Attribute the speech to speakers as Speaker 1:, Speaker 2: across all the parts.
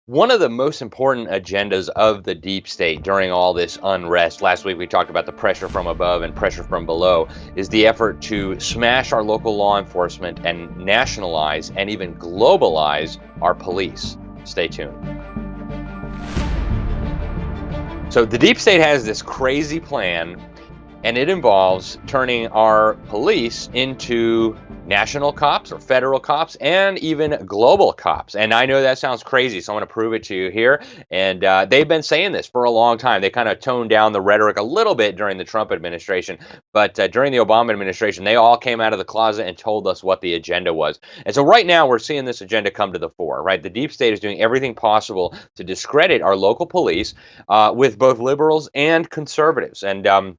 Speaker 1: One of the most important agendas of the deep state during all this unrest, last week we talked about the pressure from above and pressure from below, is the effort to smash our local law enforcement and nationalize and even globalize our police. Stay tuned. So the deep state has this crazy plan, and it involves turning our police into national cops or federal cops and even global cops. And I know that sounds crazy, so I'm going to prove it to you here. And they've been saying this for a long time. They kind of toned down the rhetoric a little bit during the Trump administration, but during the Obama administration, they all came out of the closet and told us what the agenda was. And so right now we're seeing this agenda come to the fore, right? The deep state is doing everything possible to discredit our local police with both liberals and conservatives. And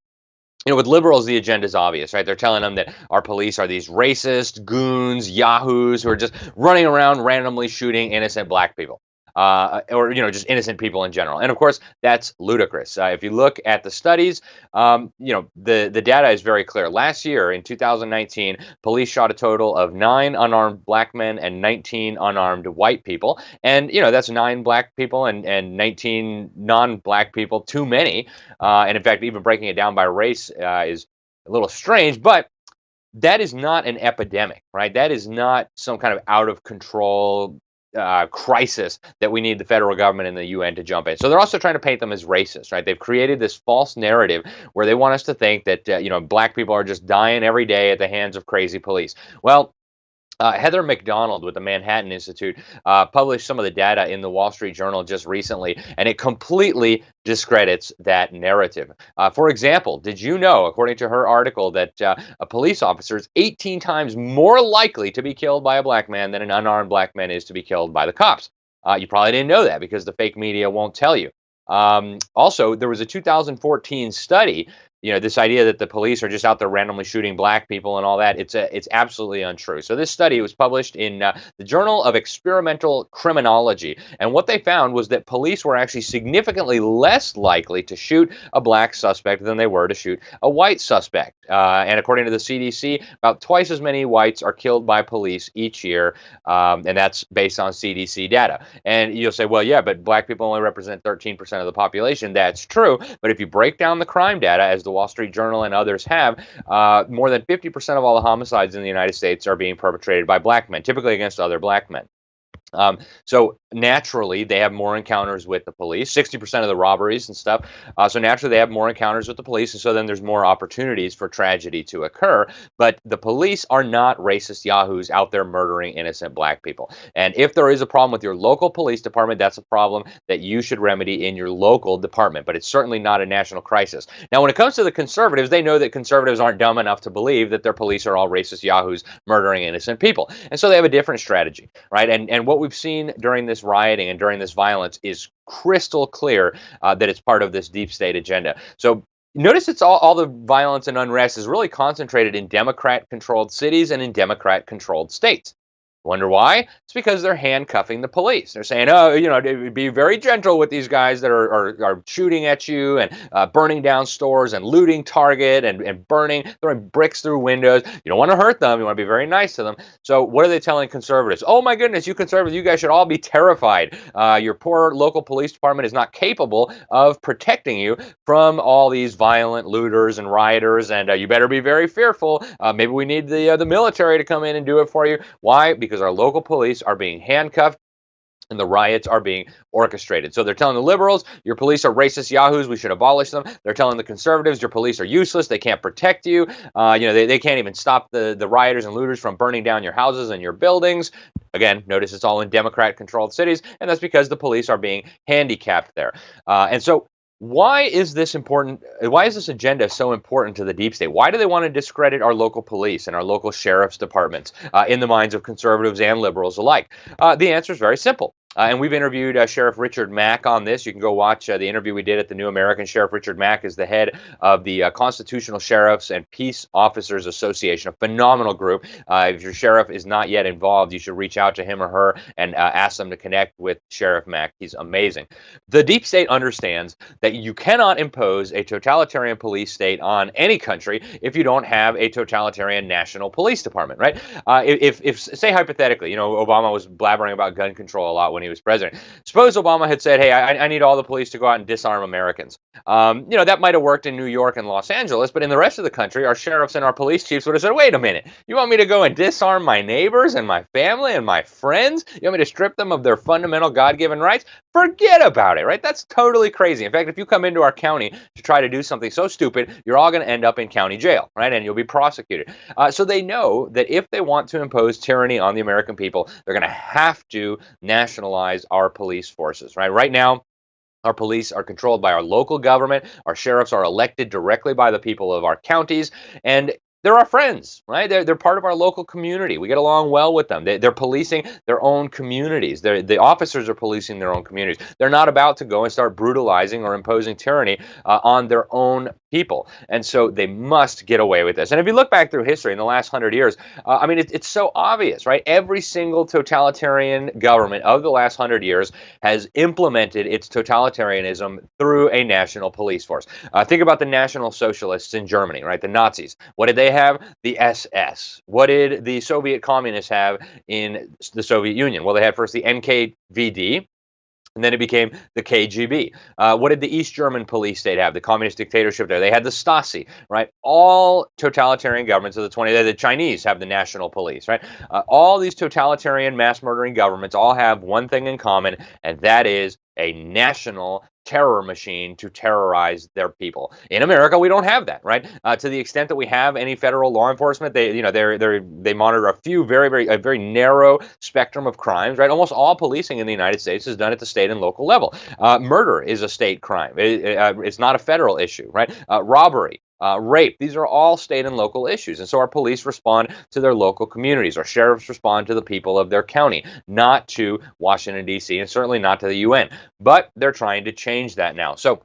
Speaker 1: with liberals, the agenda is obvious, right? They're telling them that our police are these racist goons, yahoos who are just running around randomly shooting innocent black people. Or just innocent people in general, and of course that's ludicrous. If you look at the studies, the data is very clear. Last year, in 2019, police shot a total of 9 unarmed black men and 19 unarmed white people, and that's 9 black people and 19 non-black people too many. And in fact, even breaking it down by race is a little strange, but that is not an epidemic, right? That is not some kind of out of control crisis that we need the federal government and the UN to jump in. So they're also trying to paint them as racist, right? They've created this false narrative where they want us to think that black people are just dying every day at the hands of crazy police. Well, Heather McDonald with the Manhattan Institute published some of the data in the Wall Street Journal just recently, and it completely discredits that narrative. For example, did you know, according to her article, that a police officer is 18 times more likely to be killed by a black man than an unarmed black man is to be killed by the cops? You probably didn't know that because the fake media won't tell you. Also, there was a 2014 study. This idea that the police are just out there randomly shooting black people and all that, it's absolutely untrue. So this study was published in the Journal of Experimental Criminology, and what they found was that police were actually significantly less likely to shoot a black suspect than they were to shoot a white suspect. And according to the CDC, about twice as many whites are killed by police each year, and that's based on CDC data. And you'll say, well, yeah, but black people only represent 13% of the population. That's true, but if you break down the crime data, as the Wall Street Journal and others have, more than 50% of all the homicides in the United States are being perpetrated by black men, typically against other black men. So naturally, they have more encounters with the police, 60% of the robberies and stuff. So naturally, they have more encounters with the police. And so then there's more opportunities for tragedy to occur. But the police are not racist yahoos out there murdering innocent black people. And if there is a problem with your local police department, that's a problem that you should remedy in your local department. But it's certainly not a national crisis. Now, when it comes to the conservatives, they know that conservatives aren't dumb enough to believe that their police are all racist yahoos murdering innocent people. And so they have a different strategy, right? And what we've seen during this rioting and during this violence is crystal clear that it's part of this deep state agenda. So notice it's all the violence and unrest is really concentrated in Democrat-controlled cities and in Democrat-controlled states. Wonder why? It's because they're handcuffing the police. They're saying, be very gentle with these guys that are shooting at you and burning down stores and looting Target and throwing bricks through windows. You don't want to hurt them. You want to be very nice to them. So what are they telling conservatives? Oh my goodness, you conservatives, you guys should all be terrified. Your poor local police department is not capable of protecting you from all these violent looters and rioters, and you better be very fearful. Maybe we need the military to come in and do it for you. Why? Because our local police are being handcuffed and the riots are being orchestrated. So they're telling the liberals, your police are racist yahoos, we should abolish them. They're telling the conservatives, your police are useless, they can't protect you. They can't even stop the rioters and looters from burning down your houses and your buildings. Again, notice it's all in Democrat-controlled cities, and that's because the police are being handicapped there. And so why is this important? Why is this agenda so important to the deep state? Why do they want to discredit our local police and our local sheriff's departments in the minds of conservatives and liberals alike? The answer is very simple. And we've interviewed Sheriff Richard Mack on this. You can go watch the interview we did at the New American. Sheriff Richard Mack is the head of the Constitutional Sheriffs and Peace Officers Association, a phenomenal group. If your sheriff is not yet involved, you should reach out to him or her and ask them to connect with Sheriff Mack. He's amazing. The deep state understands that you cannot impose a totalitarian police state on any country if you don't have a totalitarian national police department, right? If say hypothetically, Obama was blabbering about gun control a lot when he was president. Suppose Obama had said, hey, I need all the police to go out and disarm Americans. That might have worked in New York and Los Angeles, but in the rest of the country, our sheriffs and our police chiefs would have said, wait a minute, you want me to go and disarm my neighbors and my family and my friends? You want me to strip them of their fundamental God-given rights? Forget about it, right? That's totally crazy. In fact, if you come into our county to try to do something so stupid, you're all going to end up in county jail, right? And you'll be prosecuted. So they know that if they want to impose tyranny on the American people, they're going to have to nationalize our police forces, right? Right now, our police are controlled by our local government. Our sheriffs are elected directly by the people of our counties. And they're our friends, right? They're part of our local community. We get along well with them. They're policing their own communities. The officers are policing their own communities. They're not about to go and start brutalizing or imposing tyranny on their own people. And so they must get away with this. And if you look back through history in the last 100 years, it's so obvious, right? Every single totalitarian government of the last 100 years has implemented its totalitarianism through a national police force. Think about the National Socialists in Germany, right? The Nazis. What did they have? The SS. What did the Soviet communists have in the Soviet Union? Well, they had first the NKVD, and then it became the KGB. What did the East German police state have? The communist dictatorship there. They had the Stasi, right? All totalitarian governments of the 20th, the Chinese have the national police, right? All these totalitarian mass murdering governments all have one thing in common, and that is a national terror machine to terrorize their people. In America, we don't have that, right? To the extent that we have any federal law enforcement, they monitor a very narrow spectrum of crimes, right? Almost all policing in the United States is done at the state and local level. Murder is a state crime. It's not a federal issue, right? Robbery. Rape, these are all state and local issues. And so our police respond to their local communities. Our sheriffs respond to the people of their county, not to Washington, D.C., and certainly not to the UN. But they're trying to change that now. So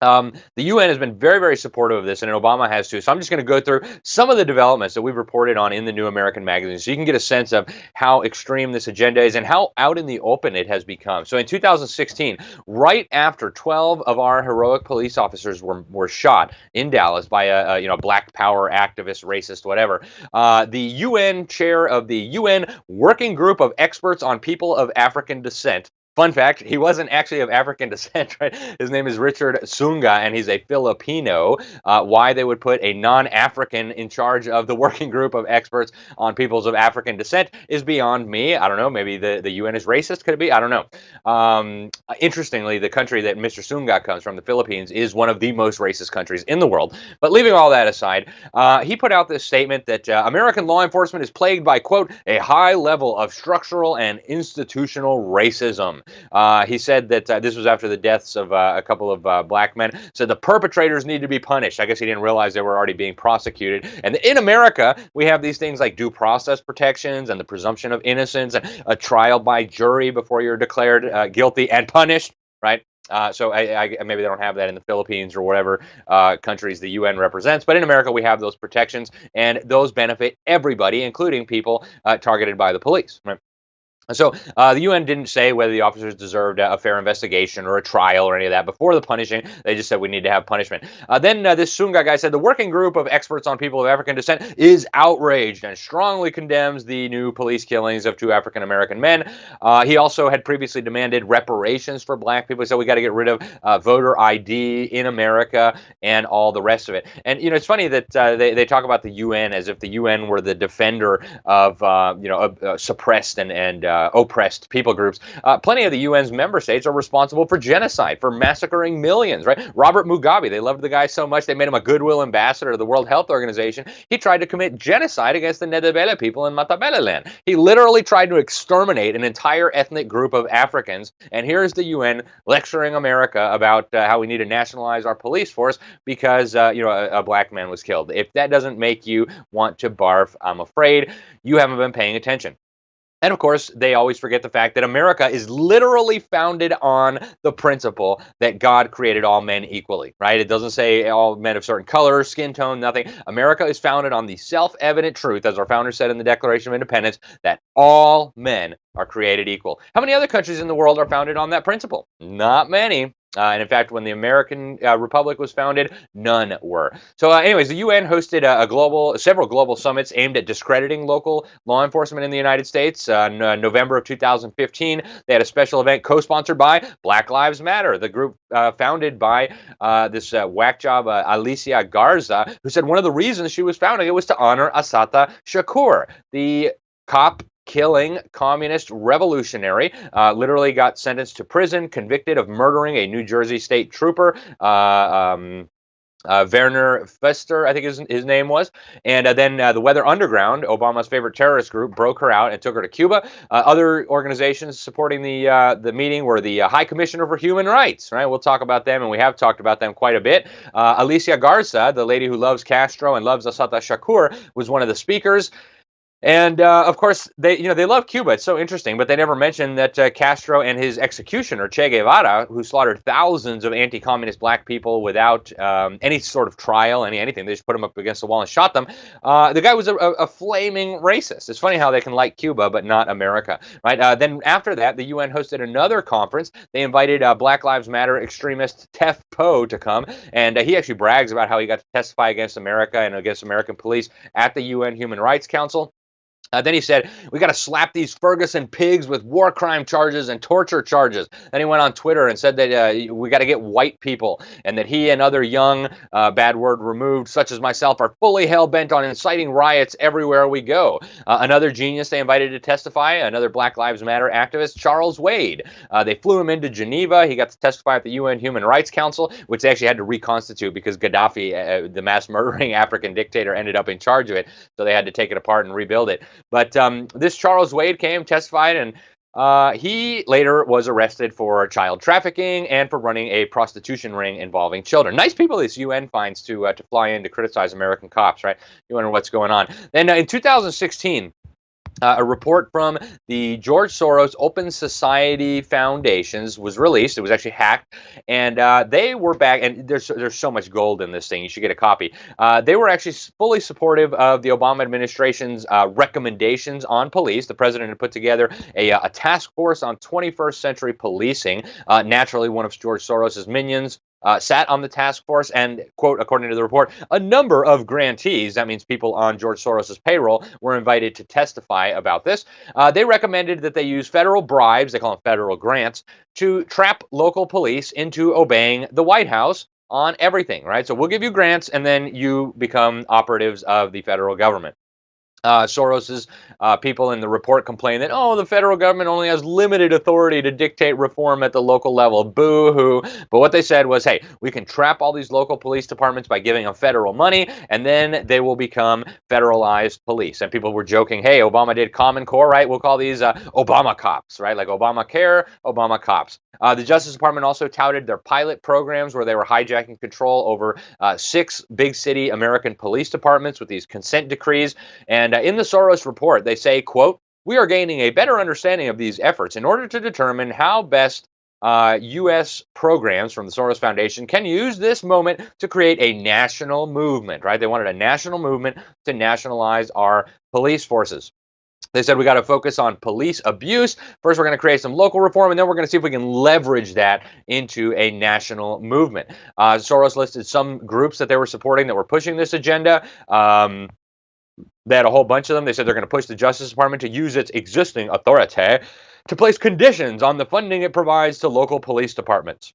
Speaker 1: the UN has been very supportive of this, and Obama has too. So I'm just going to go through some of the developments that we've reported on in the New American Magazine so you can get a sense of how extreme this agenda is and how out in the open it has become. So in 2016, right after 12 of our heroic police officers were shot in Dallas by a Black Power activist, racist, whatever, the UN chair of the UN Working Group of Experts on People of African Descent. Fun fact, he wasn't actually of African descent, right? His name is Richard Sunga, and he's a Filipino. Why they would put a non-African in charge of the working group of experts on peoples of African descent is beyond me. I don't know. Maybe the UN is racist. Could it be? I don't know. Interestingly, the country that Mr. Sunga comes from, the Philippines, is one of the most racist countries in the world. But leaving all that aside, he put out this statement that American law enforcement is plagued by, quote, a high level of structural and institutional racism. He said that this was after the deaths of a couple of black men. Said the perpetrators need to be punished. I guess he didn't realize they were already being prosecuted. And in America, we have these things like due process protections and the presumption of innocence and a trial by jury before you're declared guilty and punished, right? So maybe they don't have that in the Philippines or whatever countries the UN represents. But in America, we have those protections, and those benefit everybody, including people targeted by the police, right? So the UN didn't say whether the officers deserved a fair investigation or a trial or any of that before the punishing. They just said we need to have punishment. Then this Sunga guy said the working group of experts on people of African descent is outraged and strongly condemns the new police killings of 2 African American men. He also had previously demanded reparations for black people. So we got to get rid of voter ID in America and all the rest of it. And it's funny that they talk about the UN as if the UN were the defender of suppressed and oppressed people groups. Plenty of the UN's member states are responsible for genocide, for massacring millions, right? Robert Mugabe, they loved the guy so much they made him a goodwill ambassador to the World Health Organization. He tried to commit genocide against the Nedebele people in Matabeleland. He literally tried to exterminate an entire ethnic group of Africans, and here's the UN lecturing America about how we need to nationalize our police force because a black man was killed. If that doesn't make you want to barf, I'm afraid you haven't been paying attention. And of course, they always forget the fact that America is literally founded on the principle that God created all men equally, right? It doesn't say all men of certain color, skin tone, nothing. America is founded on the self-evident truth, as our founder said in the Declaration of Independence, that all men are created equal. How many other countries in the world are founded on that principle? Not many. And in fact, when the American Republic was founded, none were. So, anyways, the UN hosted several global summits aimed at discrediting local law enforcement in the United States. In November of 2015, they had a special event co-sponsored by Black Lives Matter, the group founded by this whack job Alicia Garza, who said one of the reasons she was founding it was to honor Assata Shakur, the cop killing communist revolutionary, literally got sentenced to prison, convicted of murdering a New Jersey state trooper. Werner Fester, I think his name was. And then the Weather Underground, Obama's favorite terrorist group, broke her out and took her to Cuba. Other organizations supporting the meeting were the High Commissioner for Human Rights, right? We'll talk about them, and we have talked about them quite a bit. Alicia Garza, the lady who loves Castro and loves Assata Shakur, was one of the speakers. And of course, they love Cuba. It's so interesting, but they never mention that Castro and his executioner Che Guevara, who slaughtered thousands of anti-communist black people without any sort of trial, anything, they just put them up against the wall and shot them. The guy was a flaming racist. It's funny how they can like Cuba but not America, right? Then after that, the UN hosted another conference. They invited Black Lives Matter extremist Tef Poe to come, and he actually brags about how he got to testify against America and against American police at the UN Human Rights Council. Then he said, we got to slap these Ferguson pigs with war crime charges and torture charges. Then he went on Twitter and said that we got to get white people, and that he and other young, bad word removed, such as myself, are fully hell-bent on inciting riots everywhere we go. Another genius they invited to testify, another Black Lives Matter activist, Charles Wade. They flew him into Geneva. He got to testify at the UN Human Rights Council, which they actually had to reconstitute because Gaddafi, the mass-murdering African dictator, ended up in charge of it, so they had to take it apart and rebuild it. But this Charles Wade came, testified, and he later was arrested for child trafficking and for running a prostitution ring involving children. Nice people these UN finds to fly in to criticize American cops, right? You wonder what's going on. Then in 2016, a report from the George Soros Open Society Foundations was released. It was actually hacked, and they were back. And there's so much gold in this thing. You should get a copy. They were actually fully supportive of the Obama administration's recommendations on police. The president had put together a task force on 21st century policing. Naturally, one of George Soros's minions sat on the task force, and, quote, according to the report, a number of grantees, that means people on George Soros's payroll, were invited to testify about this. They recommended that they use federal bribes, they call them federal grants, to trap local police into obeying the White House on everything, right? So we'll give you grants, and then you become operatives of the federal government. Soros's people in the report complain that, the federal government only has limited authority to dictate reform at the local level. Boo-hoo. But what they said was, hey, we can trap all these local police departments by giving them federal money, and then they will become federalized police. And people were joking, hey, Obama did Common Core, right? We'll call these Obama cops, right? Like Obamacare, Obama cops. The Justice Department also touted their pilot programs where they were hijacking control over 6 big city American police departments with these consent decrees. And in the Soros report, they say, quote, we are gaining a better understanding of these efforts in order to determine how best U.S. programs from the Soros Foundation can use this moment to create a national movement, right? They wanted a national movement to nationalize our police forces. They said we got to focus on police abuse. First, we're going to create some local reform, and then we're going to see if we can leverage that into a national movement. Soros listed some groups that they were supporting that were pushing this agenda. They had a whole bunch of them. They said they're going to push the Justice Department to use its existing authority to place conditions on the funding it provides to local police departments.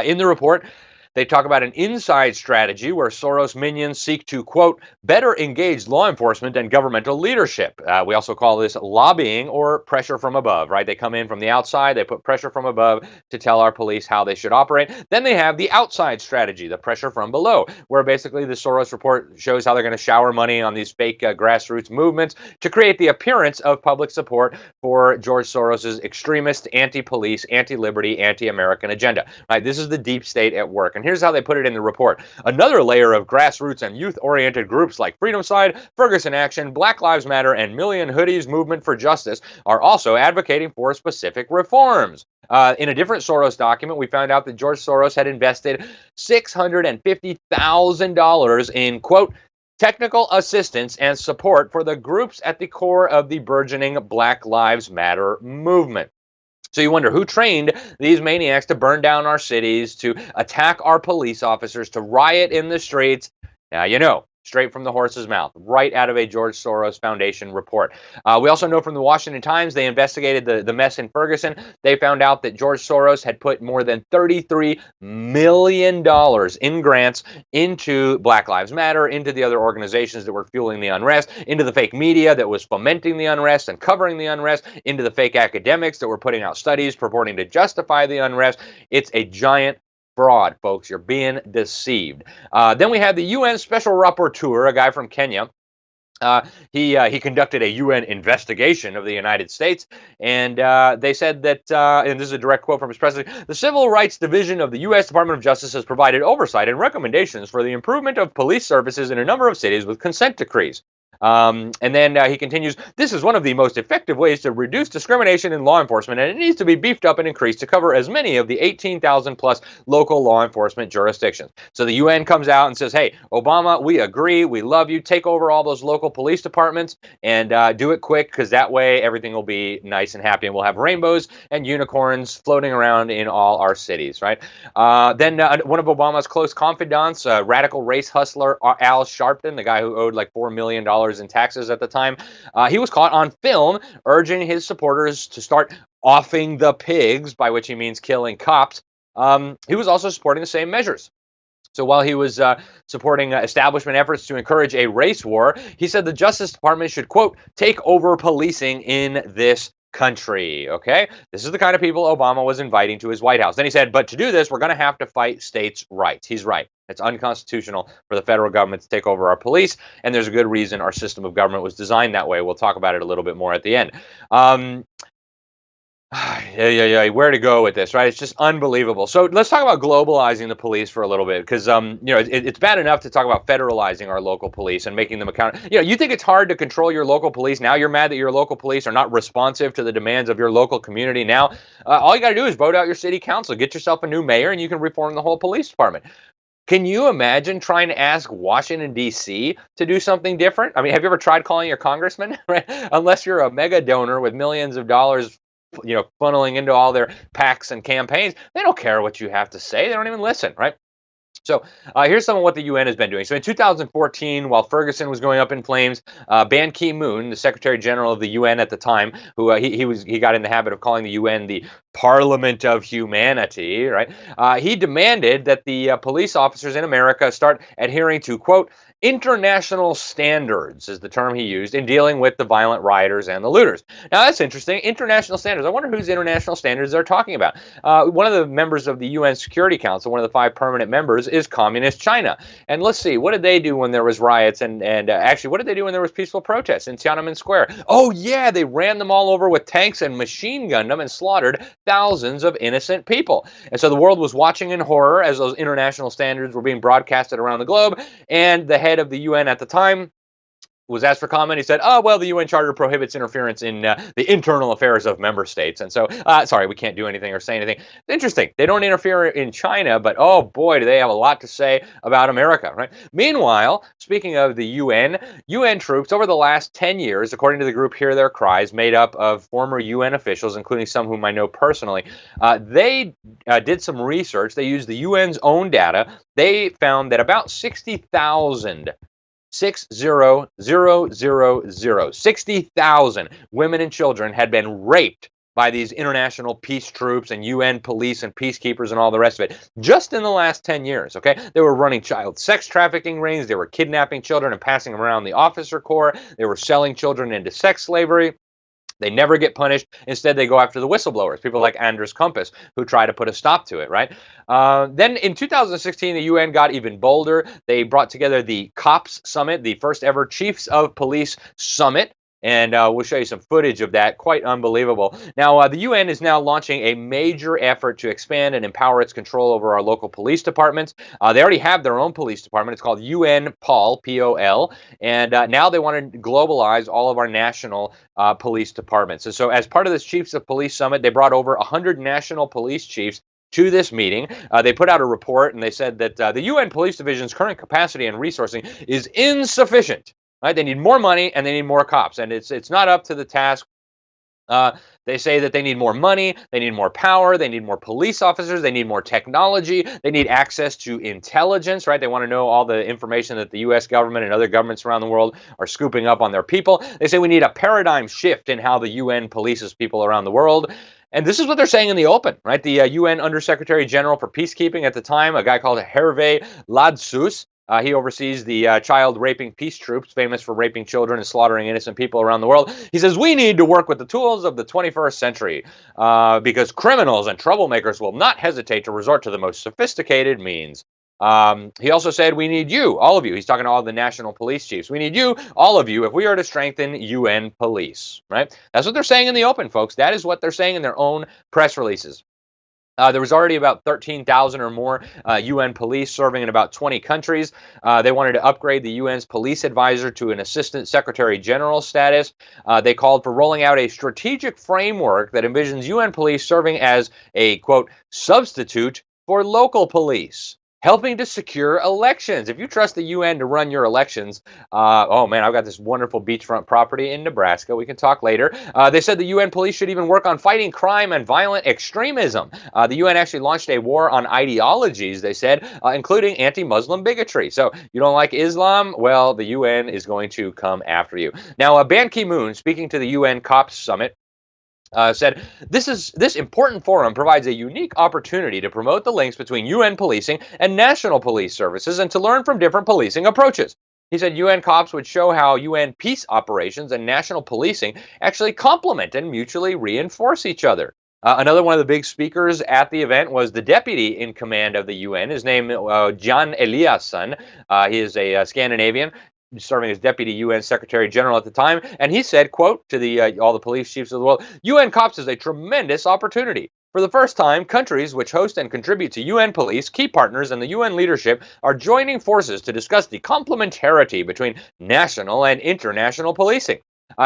Speaker 1: In the report, they talk about an inside strategy where Soros minions seek to, quote, better engage law enforcement and governmental leadership. We also call this lobbying or pressure from above, right? They come in from the outside, they put pressure from above to tell our police how they should operate. Then they have the outside strategy, the pressure from below, where basically the Soros report shows how they're going to shower money on these fake grassroots movements to create the appearance of public support for George Soros's extremist, anti-police, anti-liberty, anti-American agenda. Right? This is the deep state at work. And here's how they put it in the report. Another layer of grassroots and youth-oriented groups like Freedom Side, Ferguson Action, Black Lives Matter, and Million Hoodies Movement for Justice are also advocating for specific reforms. In a different Soros document, we found out that George Soros had invested $650,000 in, quote, technical assistance and support for the groups at the core of the burgeoning Black Lives Matter movement. So you wonder who trained these maniacs to burn down our cities, to attack our police officers, to riot in the streets. Now you know, straight from the horse's mouth, right out of a George Soros Foundation report. We also know from the Washington Times, they investigated the mess in Ferguson. They found out that George Soros had put more than $33 million in grants into Black Lives Matter, into the other organizations that were fueling the unrest, into the fake media that was fomenting the unrest and covering the unrest, into the fake academics that were putting out studies purporting to justify the unrest. It's a giant fraud, folks. You're being deceived. Then we had the UN Special Rapporteur, a guy from Kenya. He conducted a UN investigation of the United States, and they said that, and this is a direct quote from his president, the Civil Rights Division of the U.S. Department of Justice has provided oversight and recommendations for the improvement of police services in a number of cities with consent decrees. And then he continues, this is one of the most effective ways to reduce discrimination in law enforcement, and it needs to be beefed up and increased to cover as many of the 18,000 plus local law enforcement jurisdictions. So the UN comes out and says, hey, Obama, we agree, we love you, take over all those local police departments and do it quick, because that way everything will be nice and happy, and we'll have rainbows and unicorns floating around in all our cities, right? Then one of Obama's close confidants, radical race hustler Al Sharpton, the guy who owed like $4 million in taxes at the time, he was caught on film urging his supporters to start offing the pigs, by which he means killing cops. He was also supporting the same measures. So while he was supporting establishment efforts to encourage a race war, he said the Justice Department should, quote, take over policing in this country. Okay, this is the kind of people Obama was inviting to his White House. Then he said, but to do this, we're going to have to fight states' rights. He's right. It's unconstitutional for the federal government to take over our police, and there's a good reason our system of government was designed that way. We'll talk about it a little bit more at the end. Where to go with this, right? It's just unbelievable. So let's talk about globalizing the police for a little bit, because it's bad enough to talk about federalizing our local police and making them accountable. You think it's hard to control your local police. Now you're mad that your local police are not responsive to the demands of your local community. Now all you got to do is vote out your city council, get yourself a new mayor, and you can reform the whole police department. Can you imagine trying to ask Washington, D.C. to do something different? I mean, have you ever tried calling your congressman? Right? Unless you're a mega donor with millions of dollars funneling into all their PACs and campaigns, they don't care what you have to say. They don't even listen, right? So here's some of what the UN has been doing. So in 2014, while Ferguson was going up in flames, Ban Ki-moon, the Secretary General of the UN at the time, who he got in the habit of calling the UN the Parliament of Humanity, right? He demanded that the police officers in America start adhering to, quote, international standards is the term he used in dealing with the violent rioters and the looters. Now that's interesting. International standards. I wonder whose international standards they're talking about. One of the members of the UN Security Council, one of the 5 permanent members, is Communist China. And let's see, what did they do when there was riots and actually, what did they do when there was peaceful protests in Tiananmen Square? Oh yeah, they ran them all over with tanks and machine gunned them and slaughtered thousands of innocent people. And so the world was watching in horror as those international standards were being broadcasted around the globe, and the head of the UN at the time was asked for comment. He said, oh, well, the UN Charter prohibits interference in the internal affairs of member states. And so, sorry, we can't do anything or say anything. Interesting. They don't interfere in China, but oh boy, do they have a lot to say about America, right? Meanwhile, speaking of the UN troops over the last 10 years, according to the group Hear Their Cries, made up of former UN officials, including some whom I know personally, they did some research. They used the UN's own data. They found that about 60,000 women and children had been raped by these international peace troops and UN police and peacekeepers and all the rest of it just in the last 10 years, okay? They were running child sex trafficking rings. They were kidnapping children and passing them around the officer corps. They were selling children into sex slavery. They never get punished. Instead, they go after the whistleblowers, people like Anders Compass, who try to put a stop to it, right? Then in 2016, the UN got even bolder. They brought together the COPS Summit, the first ever Chiefs of Police Summit. And we'll show you some footage of that. Quite unbelievable. Now, the UN is now launching a major effort to expand and empower its control over our local police departments. They already have their own police department. It's called UN POL, P-O-L. And now they want to globalize all of our national police departments. And so as part of this Chiefs of Police Summit, they brought over 100 national police chiefs to this meeting. They put out a report, and they said that the UN Police Division's current capacity and resourcing is insufficient. Right? They need more money and they need more cops, and it's not up to the task They say that they need more money, they need more power, they need more police officers, they need more technology, they need access to intelligence, right? They want to know all the information that the U.S. government and other governments around the world are scooping up on their people. They say we need a paradigm shift in how the UN polices people around the world. And this is what they're saying in the open, right? The UN Undersecretary General for Peacekeeping at the time, a guy called Hervé Ladsus, he oversees the child raping peace troops, famous for raping children and slaughtering innocent people around the world. He says, we need to work with the tools of the 21st century because criminals and troublemakers will not hesitate to resort to the most sophisticated means. He also said, we need you, all of you. He's talking to all the national police chiefs. We need you, all of you, if we are to strengthen UN police, right? That's what they're saying in the open, folks. That is what they're saying in their own press releases. There was already about 13,000 or more UN police serving in about 20 countries. They wanted to upgrade the UN's police advisor to an assistant secretary general status. They called for rolling out a strategic framework that envisions UN police serving as a, quote, substitute for local police, helping to secure elections. If you trust the UN to run your elections, oh man, I've got this wonderful beachfront property in Nebraska. We can talk later. They said the UN police should even work on fighting crime and violent extremism. The UN actually launched a war on ideologies, they said, including anti-Muslim bigotry. So you don't like Islam? Well, the UN is going to come after you. Now, Ban Ki-moon, speaking to the UN COPS Summit, said, this important forum provides a unique opportunity to promote the links between UN policing and national police services and to learn from different policing approaches. He said UN COPS would show how UN peace operations and national policing actually complement and mutually reinforce each other. Another one of the big speakers at the event was the deputy in command of the UN. His name is Jan Eliasson. He is a Scandinavian, serving as Deputy UN Secretary General at the time, and he said, quote, to the all the police chiefs of the world, UN COPS is a tremendous opportunity. For the first time, countries which host and contribute to UN police, key partners, and the UN leadership are joining forces to discuss the complementarity between national and international policing.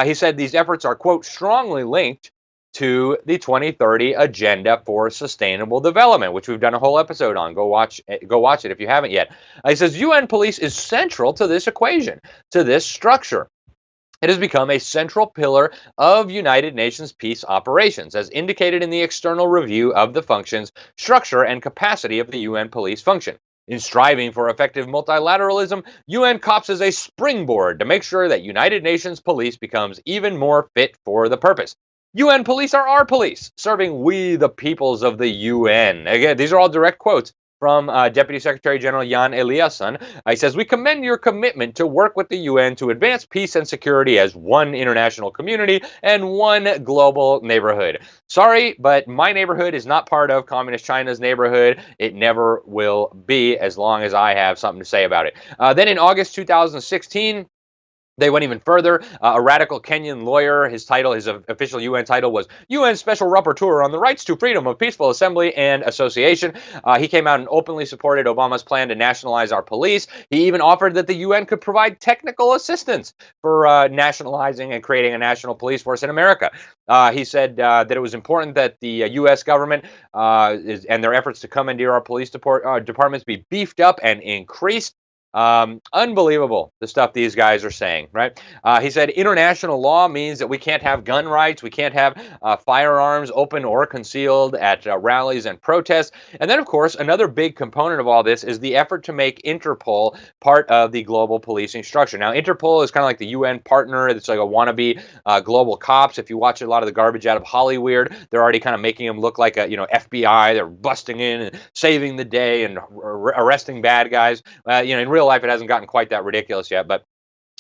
Speaker 1: He said these efforts are, quote, strongly linked to the 2030 Agenda for Sustainable Development, which we've done a whole episode on. Go watch it if you haven't yet. He says UN police is central to this equation, to this structure. It has become a central pillar of United Nations peace operations, as indicated in the external review of the functions, structure, and capacity of the UN police function. In striving for effective multilateralism, UN COPS is a springboard to make sure that United Nations police becomes even more fit for the purpose. UN police are our police, serving we the peoples of the UN. Again, these are all direct quotes from Deputy Secretary General Jan Eliasson. He says, we commend your commitment to work with the UN to advance peace and security as one international community and one global neighborhood. Sorry, but my neighborhood is not part of Communist China's neighborhood. It never will be as long as I have something to say about it. Then in August 2016, they went even further. A radical Kenyan lawyer, his official UN title was UN Special Rapporteur on the Rights to Freedom of Peaceful Assembly and Association. He came out and openly supported Obama's plan to nationalize our police. He even offered that the UN could provide technical assistance for nationalizing and creating a national police force in America. He said that it was important that the U.S. government and their efforts to commandeer our police departments be beefed up and increased. Unbelievable, the stuff these guys are saying, right? He said international law means that we can't have gun rights, we can't have firearms open or concealed at rallies and protests. And then, of course, another big component of all this is the effort to make Interpol part of the global policing structure. Now, Interpol is kind of like the UN partner. It's like a wannabe global cops. If you watch a lot of the garbage out of Hollywood, they're already kind of making them look like a FBI. They're busting in and saving the day and arresting bad guys. In real life, it hasn't gotten quite that ridiculous yet, but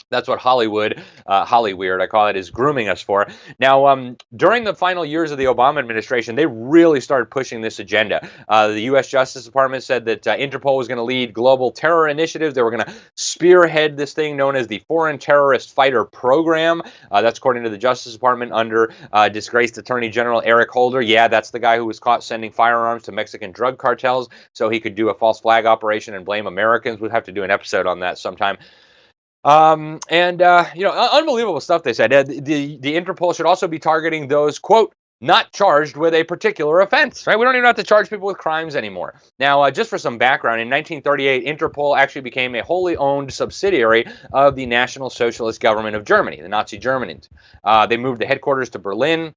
Speaker 1: that's what Hollywood, I call it, is grooming us for. Now, during the final years of the Obama administration, they really started pushing this agenda. The U.S. Justice Department said that Interpol was going to lead global terror initiatives. They were going to spearhead this thing known as the Foreign Terrorist Fighter Program. That's according to the Justice Department under disgraced Attorney General Eric Holder. Yeah, that's the guy who was caught sending firearms to Mexican drug cartels so he could do a false flag operation and blame Americans. We'll have to do an episode on that sometime. Unbelievable stuff they said. The Interpol should also be targeting those, quote, not charged with a particular offense, right? We don't even have to charge people with crimes anymore. Now, just for some background, in 1938, Interpol actually became a wholly owned subsidiary of the National Socialist Government of Germany, the Nazi Germans. They moved the headquarters to Berlin.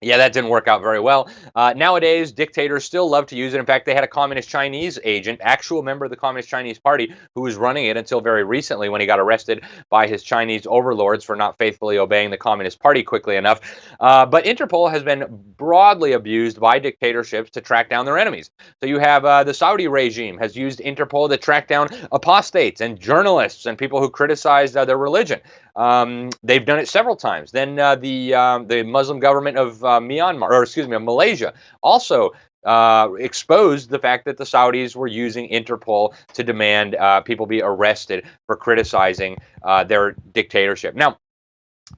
Speaker 1: Yeah, that didn't work out very well. Nowadays, dictators still love to use it. In fact, they had a communist Chinese agent, actual member of the Communist Chinese Party, who was running it until very recently when he got arrested by his Chinese overlords for not faithfully obeying the Communist Party quickly enough. But Interpol has been broadly abused by dictatorships to track down their enemies. So you have the Saudi regime has used Interpol to track down apostates and journalists and people who criticize their religion. They've done it several times. Then the Muslim government of Myanmar, or excuse me, of Malaysia, also exposed the fact that the Saudis were using Interpol to demand people be arrested for criticizing their dictatorship. Now,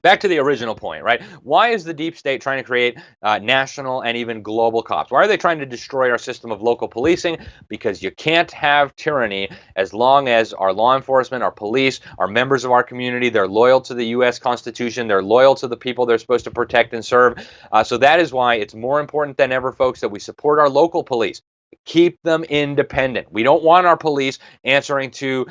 Speaker 1: back to the original point, right? Why is the deep state trying to create national and even global cops? Why are they trying to destroy our system of local policing? Because you can't have tyranny as long as our law enforcement, our police, are members of our community. They're loyal to the U.S. Constitution. They're loyal to the people they're supposed to protect and serve. So that is why it's more important than ever, folks, that we support our local police. Keep them independent. We don't want our police answering to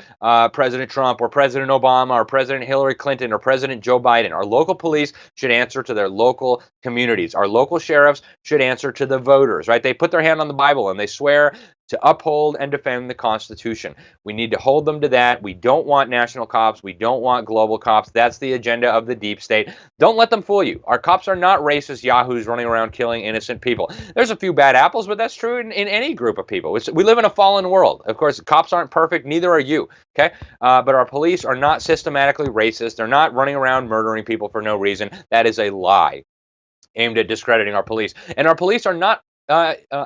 Speaker 1: President Trump or President Obama or President Hillary Clinton or President Joe Biden. Our local police should answer to their local communities. Our local sheriffs should answer to the voters, right? They put their hand on the Bible and they swear to uphold and defend the Constitution. We need to hold them to that. We don't want national cops. We don't want global cops. That's the agenda of the deep state. Don't let them fool you. Our cops are not racist yahoos running around killing innocent people. There's a few bad apples, but that's true in any group of people. We live in a fallen world. Of course, cops aren't perfect. Neither are you. Okay? But our police are not systematically racist. They're not running around murdering people for no reason. That is a lie aimed at discrediting our police. And our police are not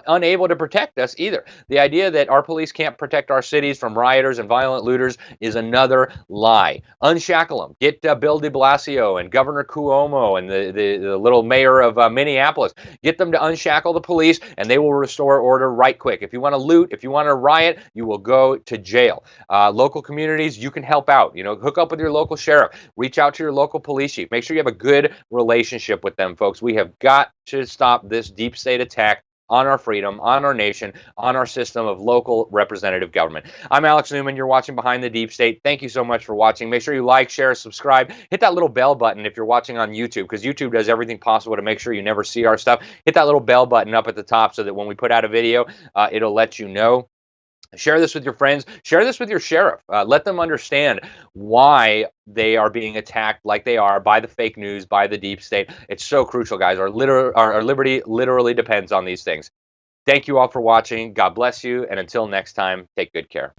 Speaker 1: unable to protect us either. The idea that our police can't protect our cities from rioters and violent looters is another lie. Unshackle them. Get Bill de Blasio and Governor Cuomo and the little mayor of Minneapolis. Get them to unshackle the police and they will restore order right quick. If you want to loot, if you want to riot, you will go to jail. Local communities, you can help out. Hook up with your local sheriff. Reach out to your local police chief. Make sure you have a good relationship with them, folks. We have got to stop this deep state attack on our freedom, on our nation, on our system of local representative government. I'm Alex Newman. You're watching Behind the Deep State. Thank you so much for watching. Make sure you like, share, subscribe. Hit that little bell button if you're watching on YouTube, because YouTube does everything possible to make sure you never see our stuff. Hit that little bell button up at the top so that when we put out a video, it'll let you know. Share this with your friends. Share this with your sheriff. Let them understand why they are being attacked like they are by the fake news, by the deep state. It's so crucial, guys. Our liberty literally depends on these things. Thank you all for watching. God bless you. And until next time, take good care.